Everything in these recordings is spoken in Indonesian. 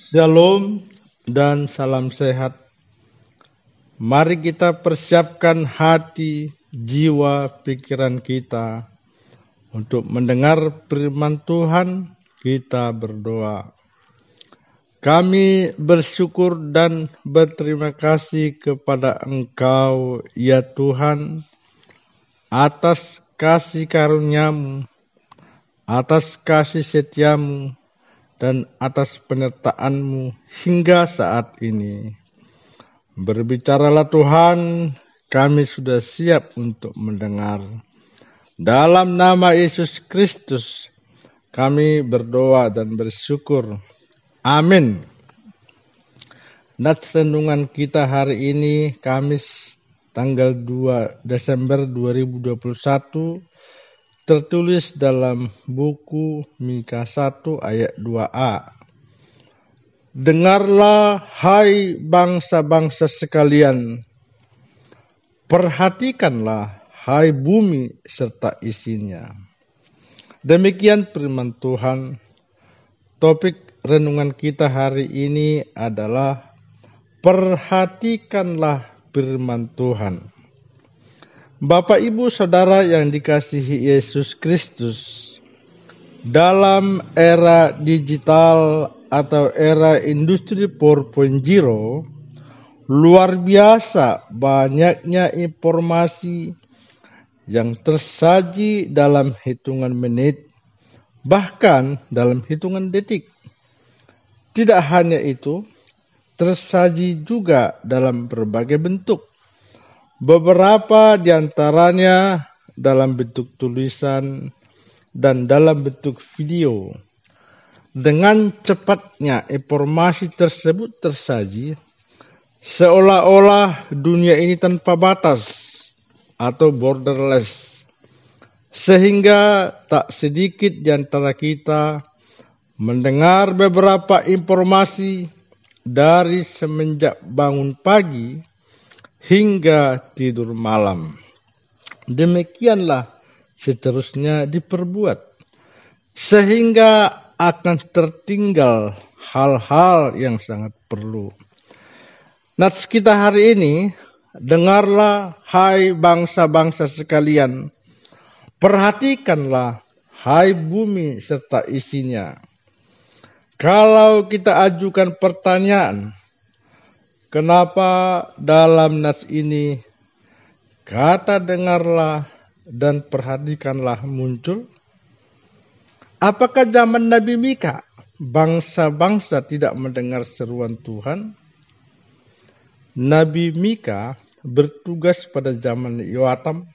Shalom dan salam sehat. Mari kita persiapkan hati, jiwa, pikiran kita untuk mendengar firman Tuhan. Kita berdoa. Kami bersyukur dan berterima kasih kepada Engkau, ya Tuhan, atas kasih karunia-Mu, atas kasih setia-Mu, dan atas penyertaan-Mu hingga saat ini. Berbicaralah Tuhan, kami sudah siap untuk mendengar. Dalam nama Yesus Kristus, kami berdoa dan bersyukur. Amin. Nats renungan kita hari ini, Kamis tanggal 2 Desember 2021, tertulis dalam buku Mika 1 ayat 2a. Dengarlah hai bangsa-bangsa sekalian, perhatikanlah hai bumi serta isinya. Demikian firman Tuhan. Topik renungan kita hari ini adalah perhatikanlah firman Tuhan. Bapak, Ibu, Saudara yang dikasihi Yesus Kristus, dalam era digital atau era industri 4.0, luar biasa banyaknya informasi yang tersaji dalam hitungan menit, bahkan dalam hitungan detik. Tidak hanya itu, tersaji juga dalam berbagai bentuk. Beberapa di antaranya dalam bentuk tulisan dan dalam bentuk video. Dengan cepatnya informasi tersebut tersaji, seolah-olah dunia ini tanpa batas atau borderless. Sehingga tak sedikit di antara kita mendengar beberapa informasi dari semenjak bangun pagi hingga tidur malam. Demikianlah seterusnya diperbuat, sehingga akan tertinggal hal-hal yang sangat perlu. Nats kita hari ini, dengarlah hai bangsa-bangsa sekalian, perhatikanlah hai bumi serta isinya. Kalau kita ajukan pertanyaan, kenapa dalam nats ini kata dengarlah dan perhatikanlah muncul? Apakah zaman Nabi Mika bangsa-bangsa tidak mendengar seruan Tuhan? Nabi Mika bertugas pada zaman Yoatam,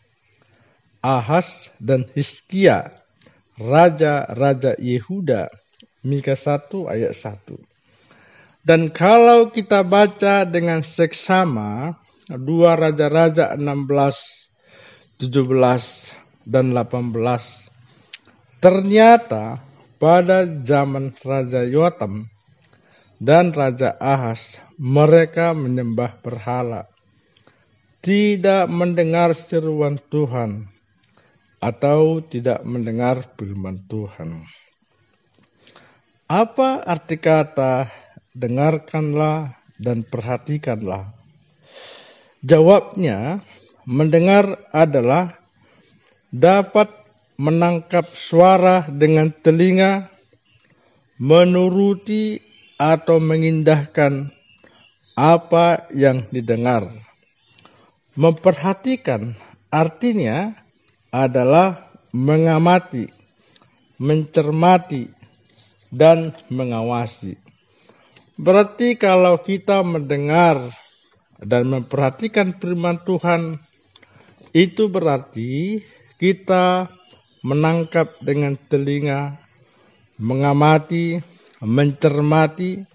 Ahaz, dan Hizkia, raja-raja Yehuda. Mika 1 ayat 1. Dan kalau kita baca dengan seksama 2 Raja-Raja 16, 17, dan 18, ternyata pada zaman Raja Yoatam dan Raja Ahaz mereka menyembah berhala, tidak mendengar seruan Tuhan atau tidak mendengar firman Tuhan. Apa arti kata dengarkanlah dan perhatikanlah? Jawabnya, mendengar adalah dapat menangkap suara dengan telinga, menuruti atau mengindahkan apa yang didengar. Memperhatikan artinya adalah mengamati, mencermati, dan mengawasi. Berarti kalau kita mendengar dan memperhatikan firman Tuhan, itu berarti kita menangkap dengan telinga, mengamati, mencermati,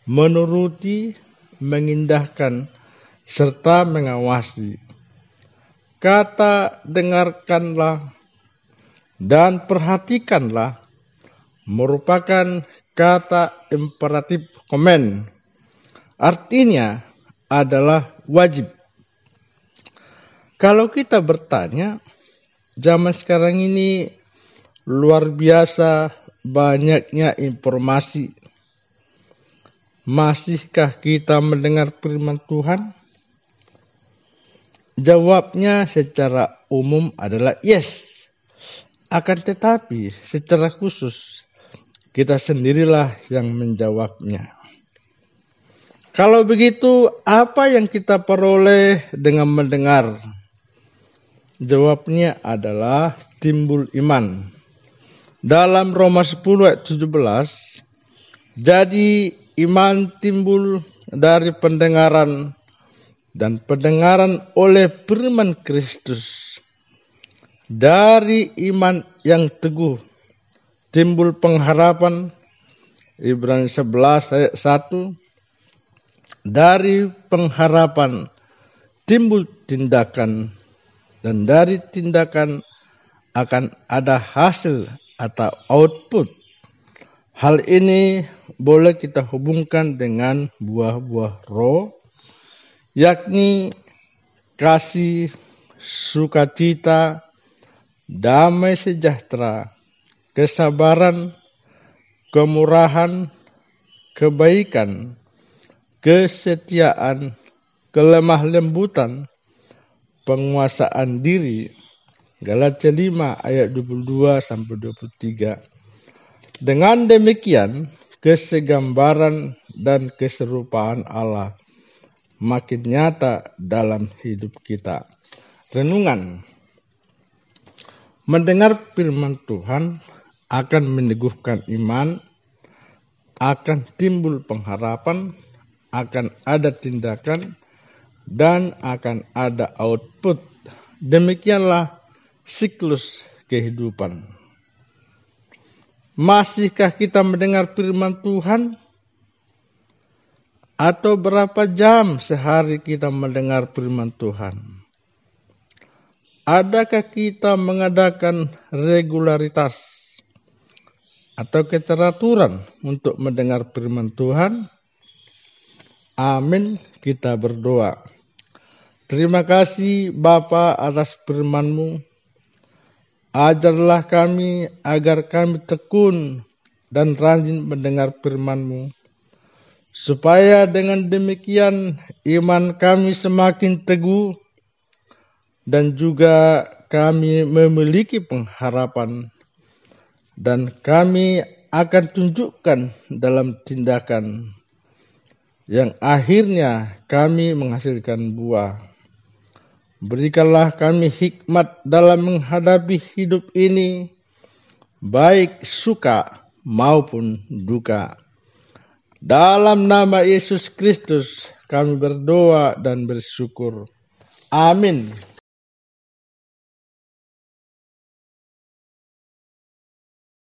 menuruti, mengindahkan, serta mengawasi. Kata dengarkanlah dan perhatikanlah merupakan kata imperatif komen. Artinya adalah wajib. Kalau kita bertanya, zaman sekarang ini luar biasa banyaknya informasi. Masihkah kita mendengar firman Tuhan? Jawabnya secara umum adalah yes. Akan tetapi secara khusus kita sendirilah yang menjawabnya. Kalau begitu, apa yang kita peroleh dengan mendengar? Jawabnya adalah timbul iman. Dalam Roma 10 ayat 17, jadi iman timbul dari pendengaran dan pendengaran oleh firman Kristus. Dari iman yang teguh timbul pengharapan. Ibrani 11 ayat 1. Dari pengharapan timbul tindakan, dan dari tindakan akan ada hasil atau output. Hal ini boleh kita hubungkan dengan buah-buah roh, yakni kasih, sukacita, damai sejahtera, kesabaran, kemurahan, kebaikan, kesetiaan, kelemah lembutan, penguasaan diri. Galatia 5 ayat 22-23. Dengan demikian, kesegambaran dan keserupaan Allah makin nyata dalam hidup kita. Renungan. Mendengar firman Tuhan akan meneguhkan iman, akan timbul pengharapan, akan ada tindakan, dan akan ada output. Demikianlah siklus kehidupan. Masihkah kita mendengar firman Tuhan? Atau berapa jam sehari kita mendengar firman Tuhan? Adakah kita mengadakan regularitas atau keteraturan untuk mendengar firman Tuhan? Amin, kita berdoa. Terima kasih Bapa atas firman-Mu. Ajarlah kami agar kami tekun dan rajin mendengar firman-Mu, supaya dengan demikian iman kami semakin teguh dan juga kami memiliki pengharapan, dan kami akan tunjukkan dalam tindakan yang akhirnya kami menghasilkan buah. Berikanlah kami hikmat dalam menghadapi hidup ini, baik suka maupun duka. Dalam nama Yesus Kristus kami berdoa dan bersyukur. Amin.